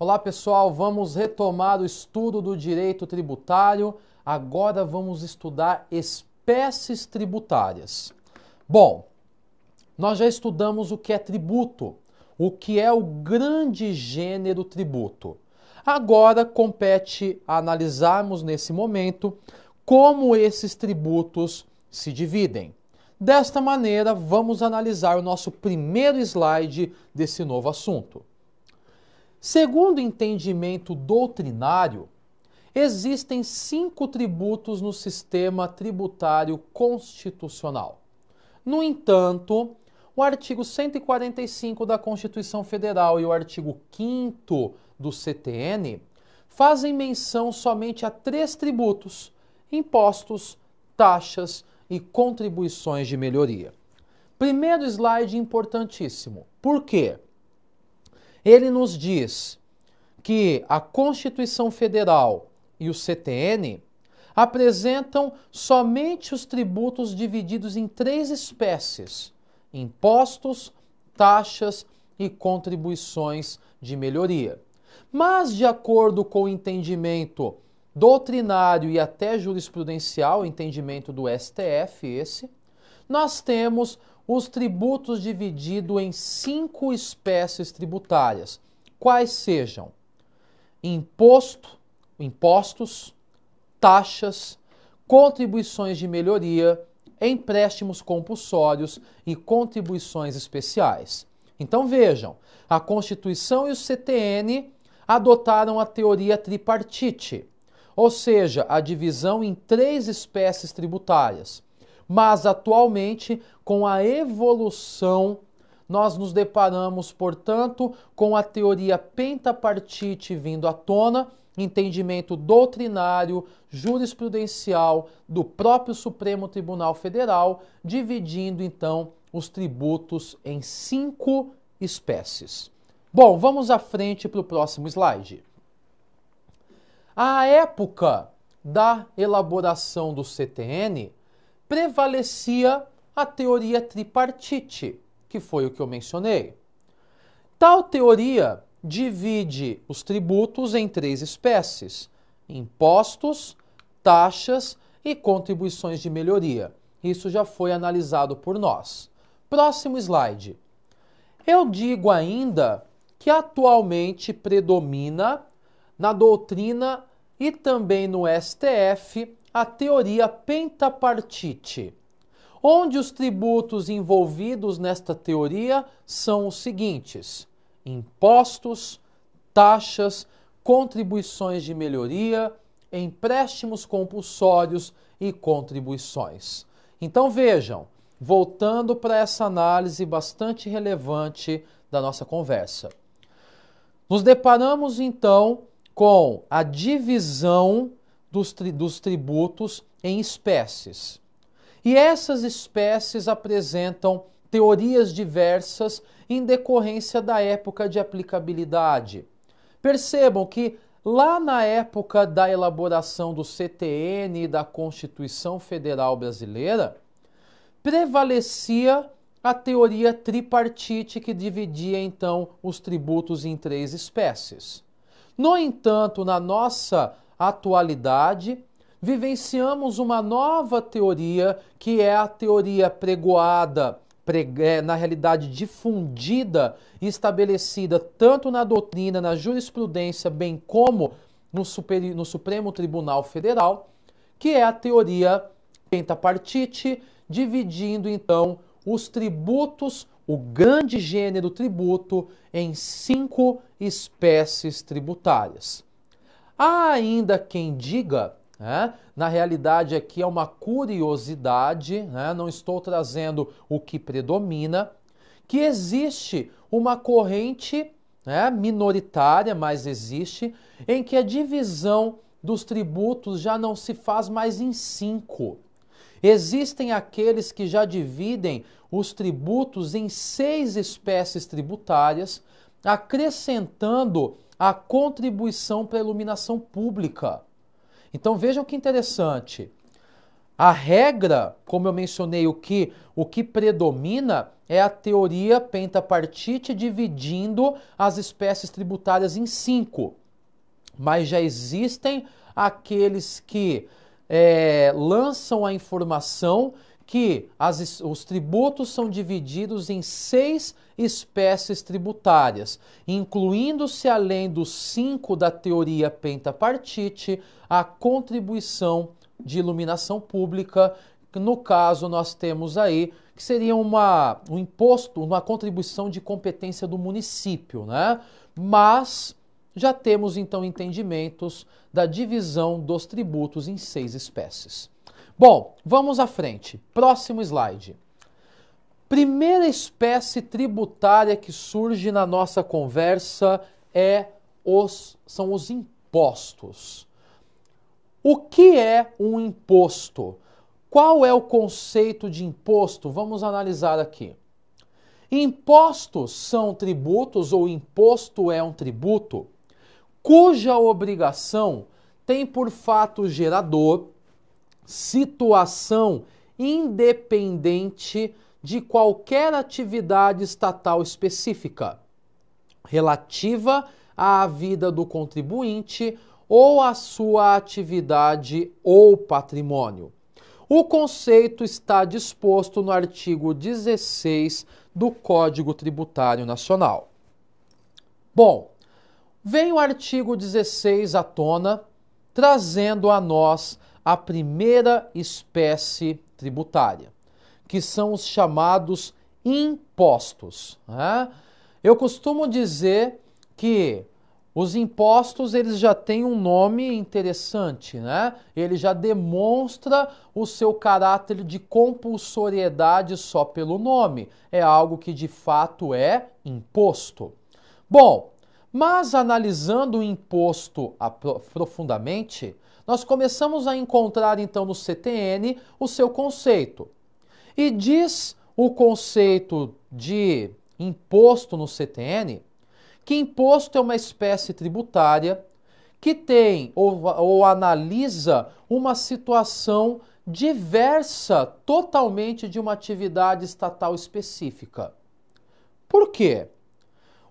Olá pessoal, vamos retomar o estudo do direito tributário. Agora vamos estudar espécies tributárias. Bom, nós já estudamos o que é tributo, o que é o grande gênero tributo. Agora compete analisarmos nesse momento como esses tributos se dividem. Desta maneira, vamos analisar o nosso primeiro slide desse novo assunto. Segundo o entendimento doutrinário, existem 5 tributos no sistema tributário constitucional. No entanto, o artigo 145 da Constituição Federal e o artigo 5º do CTN fazem menção somente a 3 tributos: impostos, taxas e contribuições de melhoria. Primeiro slide importantíssimo. Por quê? Ele nos diz que a Constituição Federal e o CTN apresentam somente os tributos divididos em 3 espécies: impostos, taxas e contribuições de melhoria. Mas, de acordo com o entendimento doutrinário e até jurisprudencial, o entendimento do STF, nós temos os tributos divididos em 5 espécies tributárias, quais sejam impostos, taxas, contribuições de melhoria, empréstimos compulsórios e contribuições especiais. Então vejam, a Constituição e o CTN adotaram a teoria tripartite, ou seja, a divisão em 3 espécies tributárias. Mas, atualmente, com a evolução, nós nos deparamos, portanto, com a teoria pentapartite vindo à tona, entendimento doutrinário, jurisprudencial do próprio Supremo Tribunal Federal, dividindo, então, os tributos em 5 espécies. Bom, vamos à frente para o próximo slide. À época da elaboração do CTN, prevalecia a teoria tripartite, que foi o que eu mencionei. Tal teoria divide os tributos em 3 espécies: impostos, taxas e contribuições de melhoria. Isso já foi analisado por nós. Próximo slide. Eu digo ainda que atualmente predomina na doutrina e também no STF a teoria pentapartite, onde os tributos envolvidos nesta teoria são os seguintes: impostos, taxas, contribuições de melhoria, empréstimos compulsórios e contribuições. Então vejam, voltando para essa análise bastante relevante da nossa conversa. Nos deparamos então com a divisão dos tributos em espécies. E essas espécies apresentam teorias diversas em decorrência da época de aplicabilidade. Percebam que lá na época da elaboração do CTN e da Constituição Federal Brasileira, prevalecia a teoria tripartite, que dividia então os tributos em 3 espécies. No entanto, na nossa atualidade, vivenciamos uma nova teoria, que é a teoria pregoada, na realidade difundida e estabelecida tanto na doutrina, na jurisprudência, bem como no Supremo Tribunal Federal, que é a teoria pentapartite, dividindo então os tributos, o grande gênero tributo, em 5 espécies tributárias. Há ainda quem diga, na realidade aqui é uma curiosidade, não estou trazendo o que predomina, que existe uma corrente minoritária, mas existe, em que a divisão dos tributos já não se faz mais em 5. Existem aqueles que já dividem os tributos em 6 espécies tributárias, acrescentando a contribuição para a iluminação pública. Então vejam que interessante. A regra, como eu mencionei, o que predomina é a teoria pentapartite dividindo as espécies tributárias em 5. Mas já existem aqueles que lançam a informação que os tributos são divididos em 6 espécies tributárias, incluindo-se, além dos 5 da teoria pentapartite, a contribuição de iluminação pública. No caso, nós temos aí que seria um imposto, uma contribuição de competência do município, né? Mas já temos então entendimentos da divisão dos tributos em 6 espécies. Bom, vamos à frente. Próximo slide. Primeira espécie tributária que surge na nossa conversa são os impostos. O que é um imposto? Qual é o conceito de imposto? Vamos analisar aqui. Impostos são tributos, ou imposto é um tributo, cuja obrigação tem por fato gerador situação independente de qualquer atividade estatal específica relativa à vida do contribuinte ou à sua atividade ou patrimônio. O conceito está disposto no artigo 16 do Código Tributário Nacional. Bom, vem o artigo 16 à tona, trazendo a nós a primeira espécie tributária, que são os chamados impostos, né? Eu costumo dizer que os impostos, eles já têm um nome interessante, né? Ele já demonstra o seu caráter de compulsoriedade só pelo nome. É algo que de fato é imposto. Bom, mas analisando o imposto profundamente, nós começamos a encontrar então no CTN o seu conceito. E diz o conceito de imposto no CTN que imposto é uma espécie tributária que tem ou analisa uma situação diversa totalmente de uma atividade estatal específica. Por quê?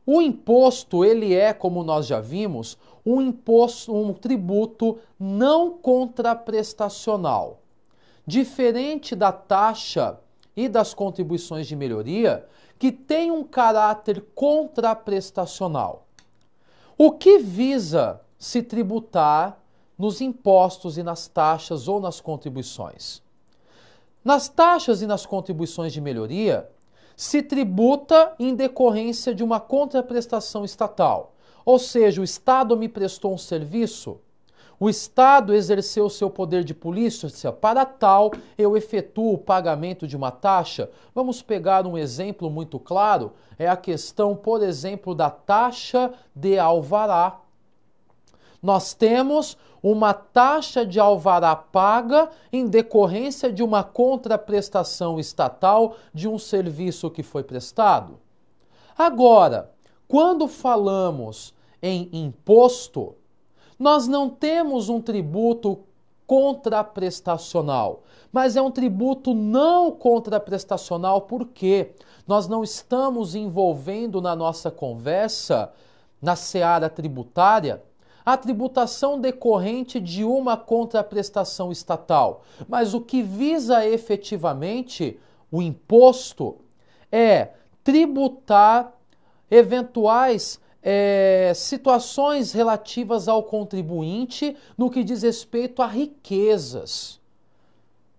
O imposto, ele é, como nós já vimos, um tributo não contraprestacional. Diferente da taxa e das contribuições de melhoria, que tem um caráter contraprestacional. O que visa se tributar nos impostos e nas taxas ou nas contribuições? Nas taxas e nas contribuições de melhoria, se tributa em decorrência de uma contraprestação estatal. Ou seja, o Estado me prestou um serviço, o Estado exerceu seu poder de polícia, para tal eu efetuo o pagamento de uma taxa. Vamos pegar um exemplo muito claro, é a questão, por exemplo, da taxa de alvará. Nós temos uma taxa de alvará paga em decorrência de uma contraprestação estatal de um serviço que foi prestado. Agora, quando falamos em imposto, nós não temos um tributo contraprestacional, mas é um tributo não contraprestacional porque nós não estamos envolvendo na nossa conversa, na seara tributária, a tributação decorrente de uma contraprestação estatal. Mas o que visa efetivamente o imposto é tributar eventuais situações relativas ao contribuinte no que diz respeito a riquezas.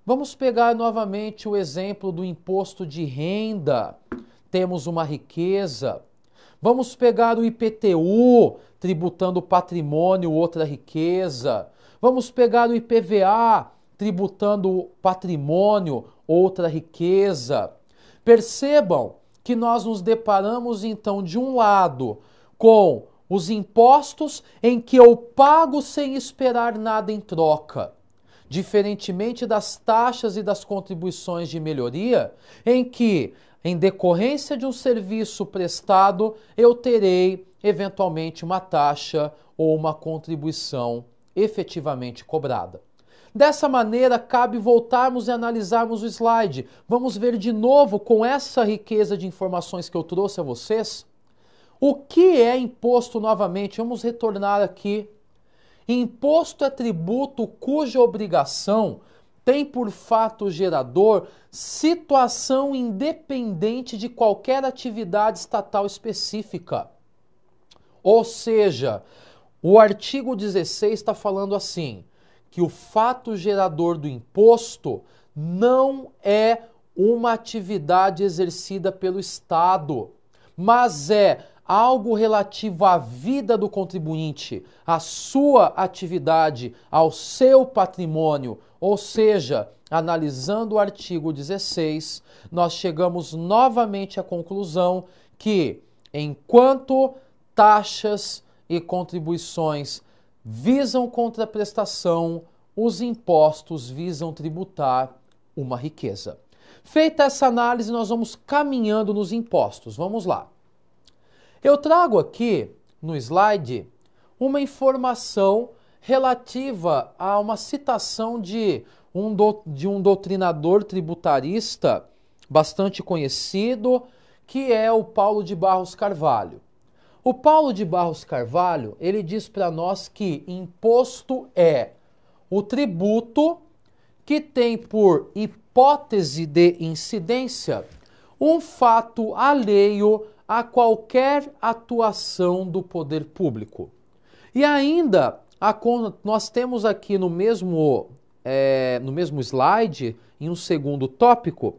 Vamos pegar novamente o exemplo do imposto de renda. Temos uma riqueza. Vamos pegar o IPTU, tributando patrimônio, outra riqueza. Vamos pegar o IPVA, tributando patrimônio, outra riqueza. Percebam que nós nos deparamos então de um lado com os impostos em que eu pago sem esperar nada em troca, diferentemente das taxas e das contribuições de melhoria, em que, em decorrência de um serviço prestado, eu terei eventualmente uma taxa ou uma contribuição efetivamente cobrada. Dessa maneira, cabe voltarmos e analisarmos o slide. Vamos ver de novo, com essa riqueza de informações que eu trouxe a vocês, o que é imposto novamente. Vamos retornar aqui. Imposto é tributo cuja obrigação tem por fato gerador situação independente de qualquer atividade estatal específica. Ou seja, o artigo 16 está falando assim, que o fato gerador do imposto não é uma atividade exercida pelo Estado, mas é algo relativo à vida do contribuinte, à sua atividade, ao seu patrimônio. Ou seja, analisando o artigo 16, nós chegamos novamente à conclusão que, enquanto taxas e contribuições visam contraprestação, os impostos visam tributar uma riqueza. Feita essa análise, nós vamos caminhando nos impostos. Vamos lá. Eu trago aqui no slide uma informação relativa a uma citação de um doutrinador tributarista bastante conhecido, que é o Paulo de Barros Carvalho. O Paulo de Barros Carvalho, ele diz para nós que imposto é o tributo que tem por hipótese de incidência um fato alheio a qualquer atuação do poder público. E ainda, nós temos aqui no mesmo slide, em um segundo tópico,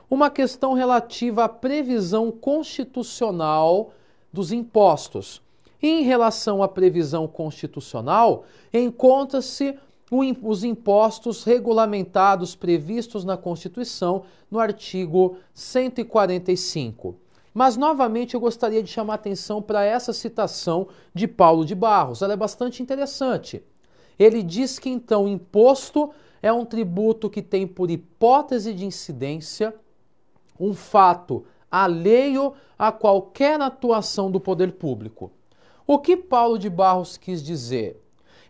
uma questão relativa à previsão constitucional dos impostos. Em relação à previsão constitucional, encontra-se os impostos regulamentados previstos na Constituição, no artigo 145. Mas, novamente, eu gostaria de chamar a atenção para essa citação de Paulo de Barros. Ela é bastante interessante. Ele diz que, então, o imposto é um tributo que tem por hipótese de incidência um fato alheio a qualquer atuação do poder público. O que Paulo de Barros quis dizer?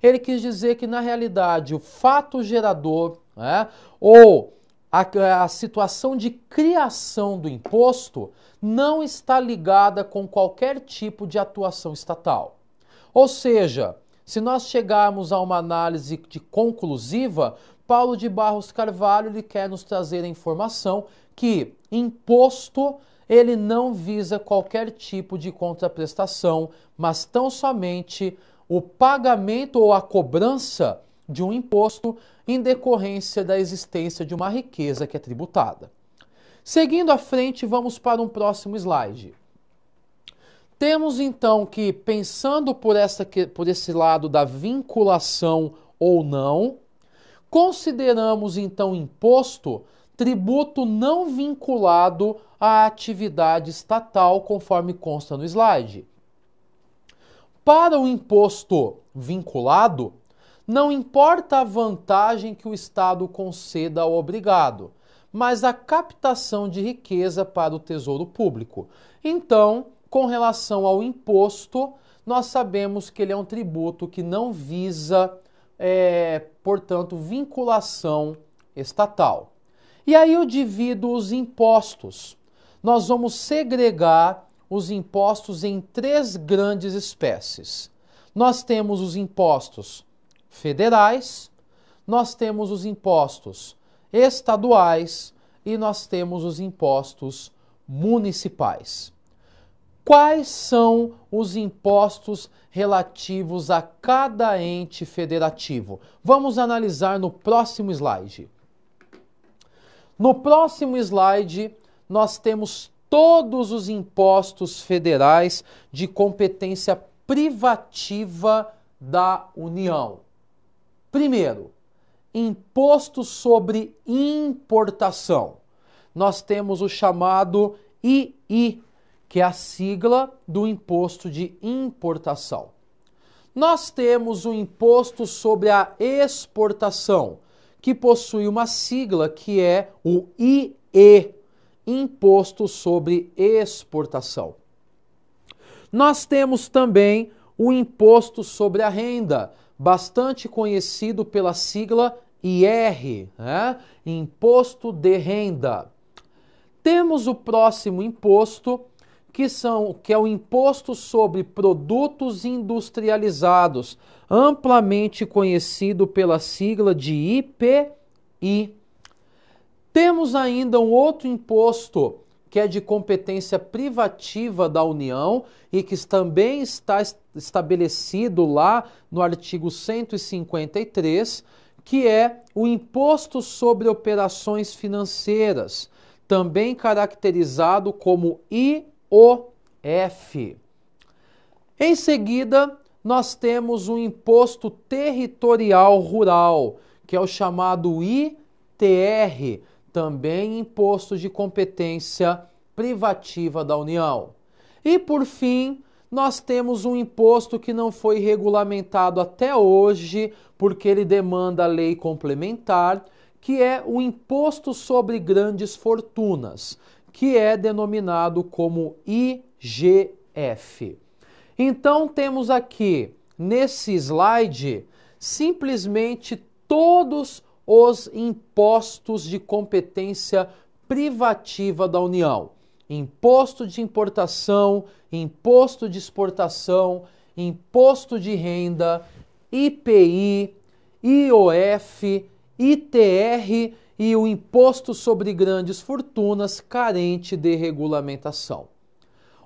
Ele quis dizer que, na realidade, o fato gerador, ou a situação de criação do imposto não está ligada com qualquer tipo de atuação estatal. Ou seja, se nós chegarmos a uma análise conclusiva, Paulo de Barros Carvalho ele quer nos trazer a informação que imposto ele não visa qualquer tipo de contraprestação, mas tão somente o pagamento ou a cobrança de um imposto em decorrência da existência de uma riqueza que é tributada. Seguindo à frente, vamos para um próximo slide. Temos então que, pensando por esse lado da vinculação ou não, consideramos então imposto tributo não vinculado à atividade estatal, conforme consta no slide. Para o imposto vinculado, não importa a vantagem que o Estado conceda ao obrigado, mas a captação de riqueza para o Tesouro Público. Então, com relação ao imposto, nós sabemos que ele é um tributo que não visa, portanto, vinculação estatal. E aí eu divido os impostos. Nós vamos segregar os impostos em três grandes espécies. Nós temos os impostos federais, nós temos os impostos estaduais e nós temos os impostos municipais. Quais são os impostos relativos a cada ente federativo? Vamos analisar no próximo slide. No próximo slide, nós temos todos os impostos federais de competência privativa da União. Primeiro, imposto sobre importação. Nós temos o chamado II, que é a sigla do imposto de importação. Nós temos o imposto sobre a exportação, que possui uma sigla que é o IE, Imposto sobre Exportação. Nós temos também o Imposto sobre a Renda, bastante conhecido pela sigla IR, né? Imposto de renda. Temos o próximo imposto, que é o imposto sobre produtos industrializados, amplamente conhecido pela sigla de IPI. Temos ainda um outro imposto que é de competência privativa da União e que também está estabelecido lá no artigo 153, que é o Imposto sobre Operações Financeiras, também caracterizado como IOF. Em seguida, nós temos o Imposto Territorial Rural, que é o chamado ITR, também imposto de competência privativa da União. E, por fim, nós temos um imposto que não foi regulamentado até hoje, porque ele demanda lei complementar, que é o Imposto sobre Grandes Fortunas, que é denominado como IGF. Então, temos aqui, nesse slide, simplesmente todos os impostos de competência privativa da União. Imposto de importação, imposto de exportação, imposto de renda, IPI, IOF, ITR e o Imposto sobre Grandes Fortunas carente de regulamentação.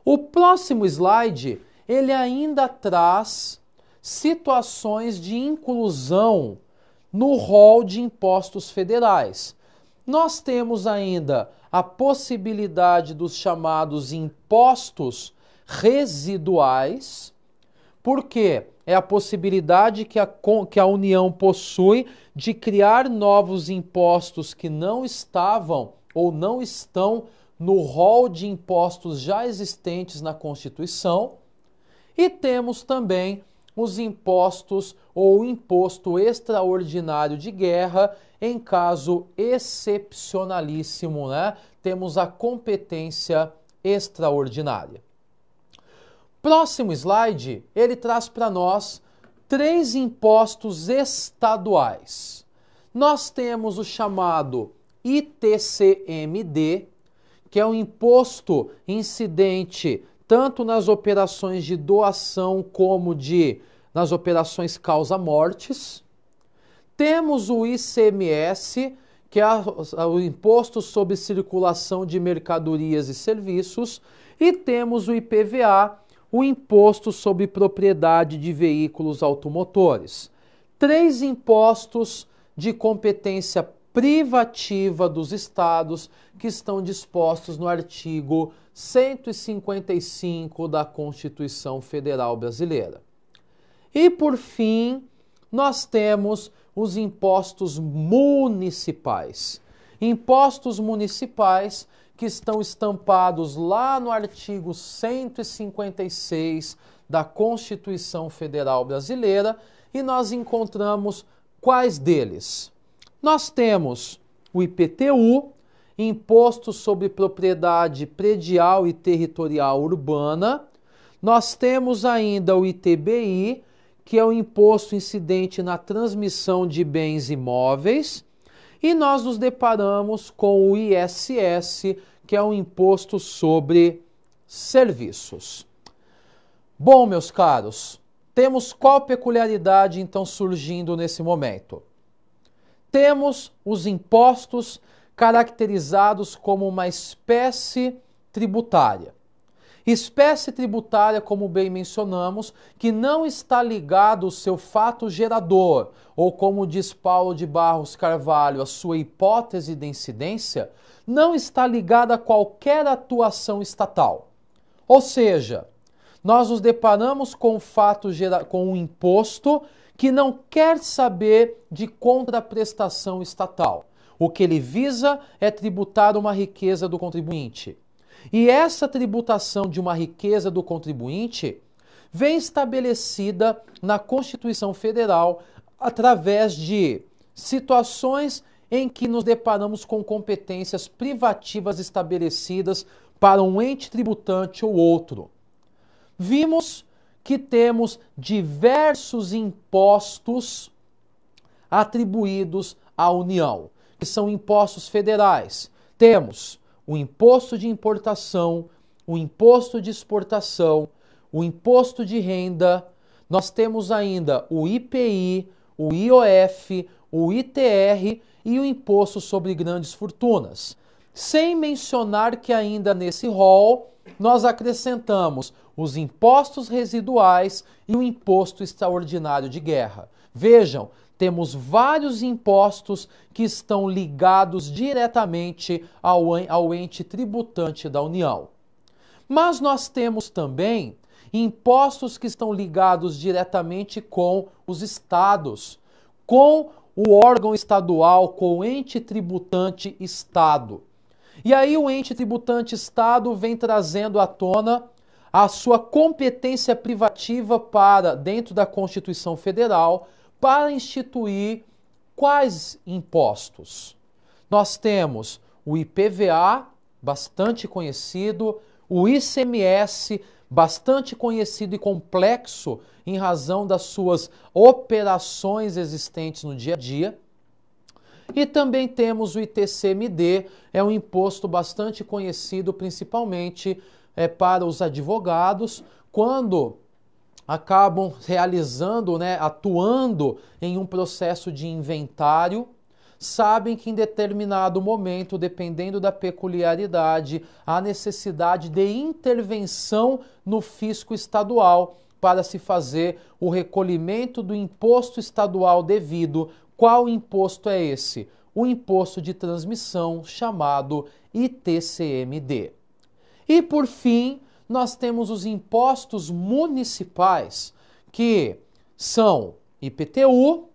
O próximo slide, ele ainda traz situações de inclusão no rol de impostos federais. Nós temos ainda a possibilidade dos chamados impostos residuais, porque é a possibilidade que a União possui de criar novos impostos que não estavam ou não estão no rol de impostos já existentes na Constituição. E temos também os impostos ou o imposto extraordinário de guerra, em caso excepcionalíssimo, né? Temos a competência extraordinária. Próximo slide, ele traz para nós 3 impostos estaduais. Nós temos o chamado ITCMD, que é um imposto incidente tanto nas operações de doação como nas operações causa-mortes. Temos o ICMS, que é o Imposto sobre Circulação de Mercadorias e Serviços, e temos o IPVA, o Imposto sobre Propriedade de Veículos Automotores. 3 impostos de competência privativa dos estados que estão dispostos no artigo 155 da Constituição Federal Brasileira. E, por fim, nós temos os impostos municipais. Impostos municipais que estão estampados lá no artigo 156 da Constituição Federal Brasileira, e nós encontramos quais deles? Nós temos o IPTU, Imposto sobre Propriedade Predial e Territorial Urbana. Nós temos ainda o ITBI, que é o imposto incidente na transmissão de bens imóveis. E nós nos deparamos com o ISS, que é o Imposto sobre Serviços. Bom, meus caros, temos qual peculiaridade então surgindo nesse momento? Temos os impostos caracterizados como uma espécie tributária. Espécie tributária, como bem mencionamos, que não está ligado ao seu fato gerador, ou como diz Paulo de Barros Carvalho, a sua hipótese de incidência, não está ligada a qualquer atuação estatal. Ou seja, nós nos deparamos com um imposto que não quer saber de contraprestação estatal. O que ele visa é tributar uma riqueza do contribuinte. E essa tributação de uma riqueza do contribuinte vem estabelecida na Constituição Federal através de situações em que nos deparamos com competências privativas estabelecidas para um ente tributante ou outro. Vimos que temos diversos impostos atribuídos à União, que são impostos federais. Temos o imposto de importação, o imposto de exportação, o imposto de renda, nós temos ainda o IPI, o IOF, o ITR e o imposto sobre grandes fortunas. Sem mencionar que ainda nesse rol nós acrescentamos os impostos residuais e o imposto extraordinário de guerra. Vejam, temos vários impostos que estão ligados diretamente ao ente tributante da União. Mas nós temos também impostos que estão ligados diretamente com os estados, com o órgão estadual, com o ente tributante Estado. E aí o ente tributante Estado vem trazendo à tona a sua competência privativa para, dentro da Constituição Federal, para instituir quais impostos? Nós temos o IPVA, bastante conhecido, o ICMS, bastante conhecido e complexo em razão das suas operações existentes no dia a dia. E também temos o ITCMD, é um imposto bastante conhecido principalmente para os advogados, quando acabam realizando, atuando em um processo de inventário, sabem que em determinado momento, dependendo da peculiaridade, há necessidade de intervenção no fisco estadual para se fazer o recolhimento do imposto estadual devido. Qual imposto é esse? O imposto de transmissão, chamado ITCMD. E por fim, nós temos os impostos municipais, que são IPTU,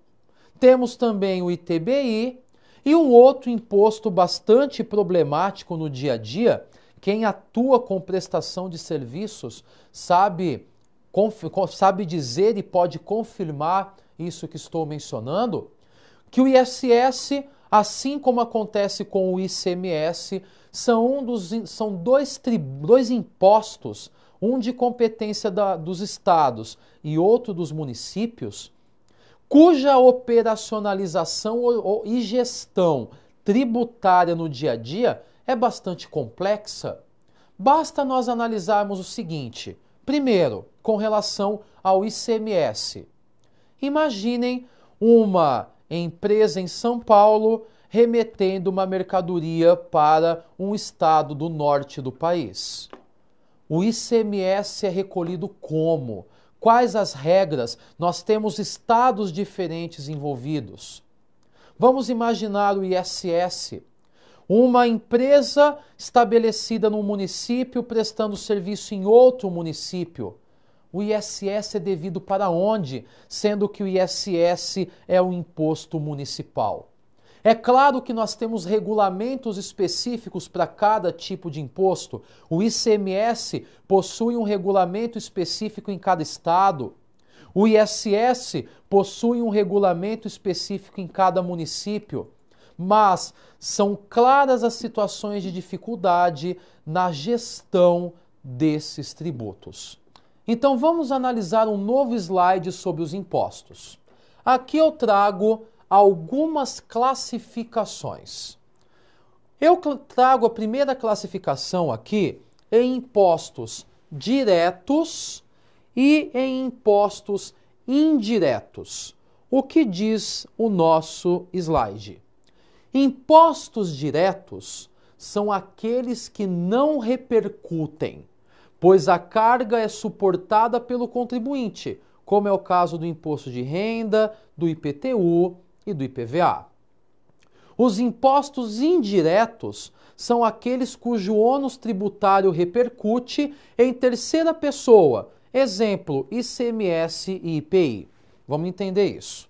temos também o ITBI e um outro imposto bastante problemático no dia a dia. Quem atua com prestação de serviços sabe dizer e pode confirmar isso que estou mencionando, que o ISS, assim como acontece com o ICMS, são dois impostos, um de competência dos estados e outro dos municípios, cuja operacionalização e gestão tributária no dia a dia é bastante complexa. Basta nós analisarmos o seguinte. Primeiro, com relação ao ICMS. Imaginem uma empresa em São Paulo remetendo uma mercadoria para um estado do norte do país. O ICMS é recolhido como? Quais as regras? Nós temos estados diferentes envolvidos. Vamos imaginar o ISS. Uma empresa estabelecida num município prestando serviço em outro município. O ISS é devido para onde? Sendo que o ISS é o imposto municipal. É claro que nós temos regulamentos específicos para cada tipo de imposto. O ICMS possui um regulamento específico em cada estado. O ISS possui um regulamento específico em cada município. Mas são claras as situações de dificuldade na gestão desses tributos. Então vamos analisar um novo slide sobre os impostos. Aqui eu trago algumas classificações. Eu trago a primeira classificação aqui em impostos diretos e em impostos indiretos. O que diz o nosso slide? Impostos diretos são aqueles que não repercutem, pois a carga é suportada pelo contribuinte, como é o caso do imposto de renda, do IPTU e do IPVA. Os impostos indiretos são aqueles cujo ônus tributário repercute em terceira pessoa, exemplo, ICMS e IPI. Vamos entender isso.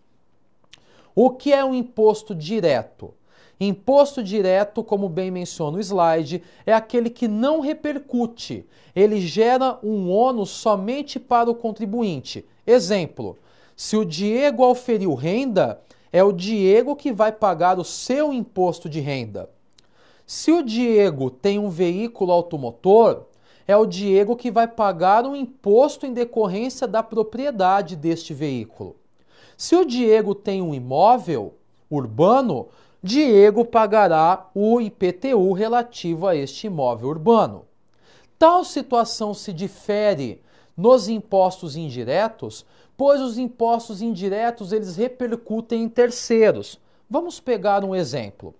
O que é um imposto direto? Imposto direto, como bem menciona o slide, é aquele que não repercute. Ele gera um ônus somente para o contribuinte. Exemplo, se o Diego auferiu renda, é o Diego que vai pagar o seu imposto de renda. Se o Diego tem um veículo automotor, é o Diego que vai pagar um imposto em decorrência da propriedade deste veículo. Se o Diego tem um imóvel urbano, Diego pagará o IPTU relativo a este imóvel urbano. Tal situação se difere nos impostos indiretos, pois os impostos indiretos eles repercutem em terceiros. Vamos pegar um exemplo.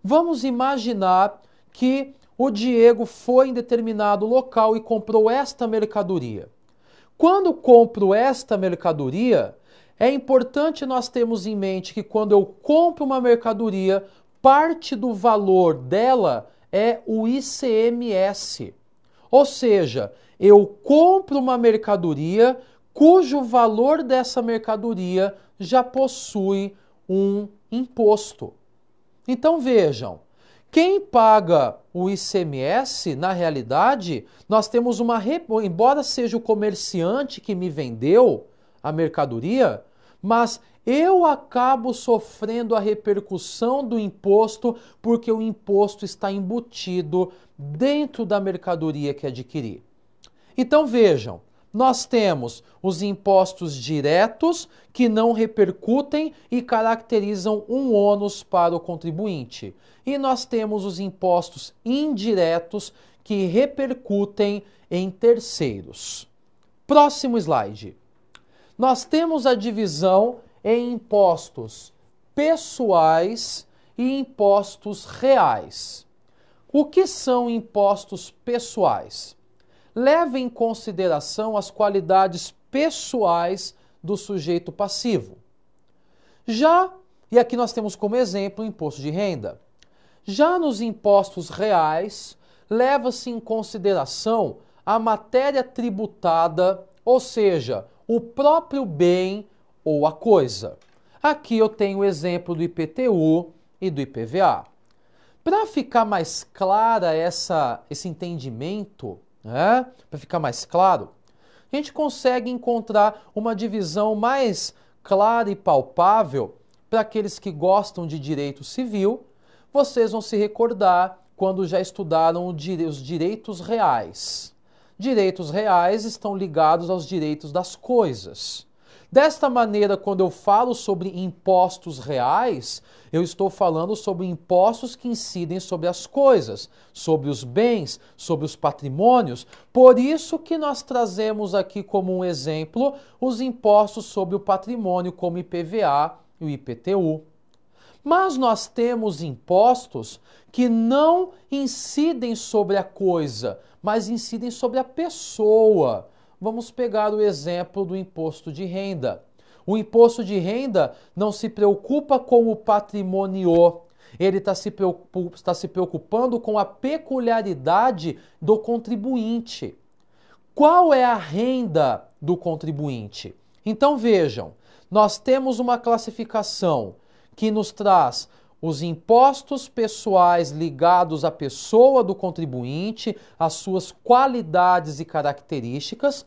Vamos imaginar que o Diego foi em determinado local e comprou esta mercadoria. Quando compro esta mercadoria, é importante nós termos em mente que quando eu compro uma mercadoria, parte do valor dela é o ICMS. Ou seja, eu compro uma mercadoria cujo valor dessa mercadoria já possui um imposto. Então vejam, quem paga o ICMS, na realidade, nós temos embora seja o comerciante que me vendeu a mercadoria, mas eu acabo sofrendo a repercussão do imposto porque o imposto está embutido dentro da mercadoria que adquiri. Então vejam, nós temos os impostos diretos que não repercutem e caracterizam um ônus para o contribuinte. E nós temos os impostos indiretos que repercutem em terceiros. Próximo slide. Nós temos a divisão em impostos pessoais e impostos reais. O que são impostos pessoais? Leva em consideração as qualidades pessoais do sujeito passivo. E aqui nós temos como exemplo o imposto de renda. Já nos impostos reais, leva-se em consideração a matéria tributada, ou seja, o próprio bem ou a coisa. Aqui eu tenho o exemplo do IPTU e do IPVA. Para ficar mais clara esse entendimento, para ficar mais claro, a gente consegue encontrar uma divisão mais clara e palpável para aqueles que gostam de direito civil. Vocês vão se recordar quando já estudaram os direitos reais. Direitos reais estão ligados aos direitos das coisas. Desta maneira, quando eu falo sobre impostos reais, eu estou falando sobre impostos que incidem sobre as coisas, sobre os bens, sobre os patrimônios. Por isso que nós trazemos aqui como um exemplo os impostos sobre o patrimônio, como o IPVA e o IPTU. Mas nós temos impostos que não incidem sobre a coisa, mas incidem sobre a pessoa. Vamos pegar o exemplo do imposto de renda. O imposto de renda não se preocupa com o patrimônio, ele está se preocupando com a peculiaridade do contribuinte. Qual é a renda do contribuinte? Então vejam, nós temos uma classificação que nos traz os impostos pessoais ligados à pessoa do contribuinte, às suas qualidades e características,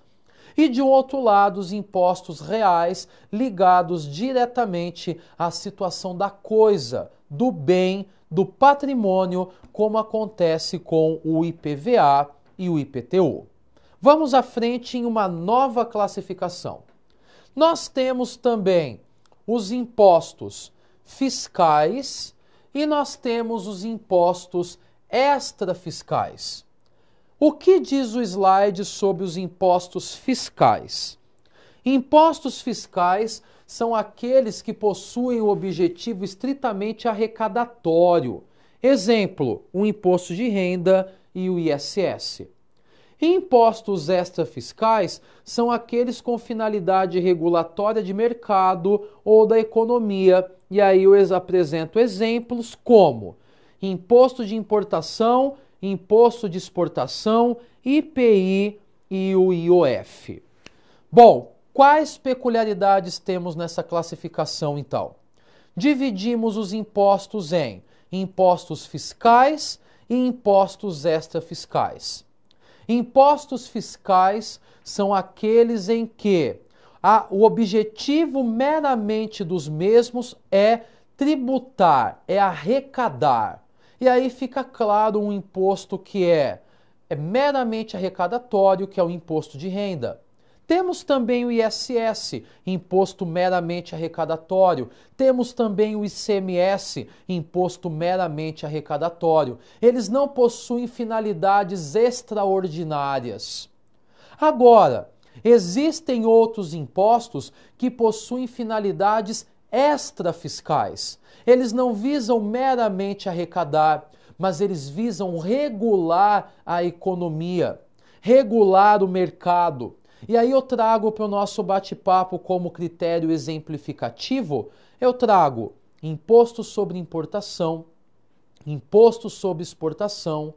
e de outro lado os impostos reais ligados diretamente à situação da coisa, do bem, do patrimônio, como acontece com o IPVA e o IPTU. Vamos à frente em uma nova classificação. Nós temos também os impostos fiscais e nós temos os impostos extrafiscais. O que diz o slide sobre os impostos fiscais? Impostos fiscais são aqueles que possuem o objetivo estritamente arrecadatório. Exemplo, o imposto de renda e o ISS. Impostos extrafiscais são aqueles com finalidade regulatória de mercado ou da economia. E aí eu apresento exemplos como imposto de importação, imposto de exportação, IPI e o IOF. Bom, quais peculiaridades temos nessa classificação então? Dividimos os impostos em impostos fiscais e impostos extrafiscais. Impostos fiscais são aqueles em que o objetivo meramente dos mesmos é tributar, é arrecadar. E aí fica claro um imposto que é meramente arrecadatório, que é o imposto de renda. Temos também o ISS, imposto meramente arrecadatório. Temos também o ICMS, imposto meramente arrecadatório. Eles não possuem finalidades extraordinárias. Agora, existem outros impostos que possuem finalidades extrafiscais. Eles não visam meramente arrecadar, mas eles visam regular a economia, regular o mercado. E aí eu trago para o nosso bate-papo como critério exemplificativo, eu trago imposto sobre importação, imposto sobre exportação,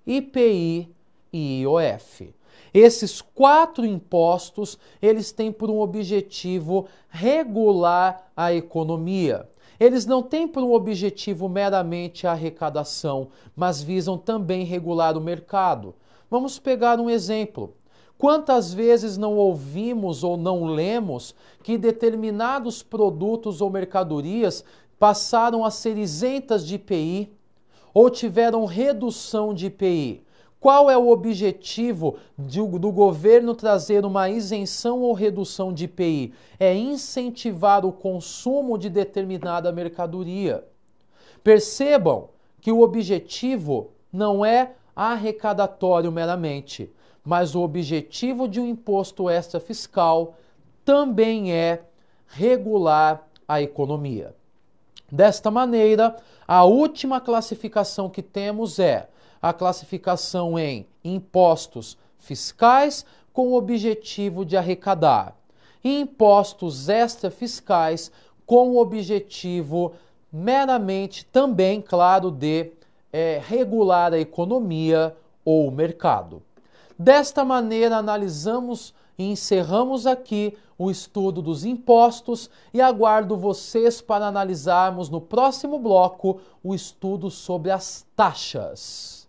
IPI e IOF. Esses 4 impostos, eles têm por um objetivo regular a economia. Eles não têm por um objetivo meramente a arrecadação, mas visam também regular o mercado. Vamos pegar um exemplo. Quantas vezes não ouvimos ou não lemos que determinados produtos ou mercadorias passaram a ser isentas de IPI ou tiveram redução de IPI? Qual é o objetivo do governo trazer uma isenção ou redução de IPI? É incentivar o consumo de determinada mercadoria. Percebam que o objetivo não é arrecadatório meramente, mas o objetivo de um imposto extrafiscal também é regular a economia. Desta maneira, a última classificação que temos é a classificação em impostos fiscais com o objetivo de arrecadar e impostos extrafiscais com o objetivo meramente também, claro, de regular a economia ou o mercado. Desta maneira, analisamos e encerramos aqui o estudo dos impostos e aguardo vocês para analisarmos no próximo bloco o estudo sobre as taxas.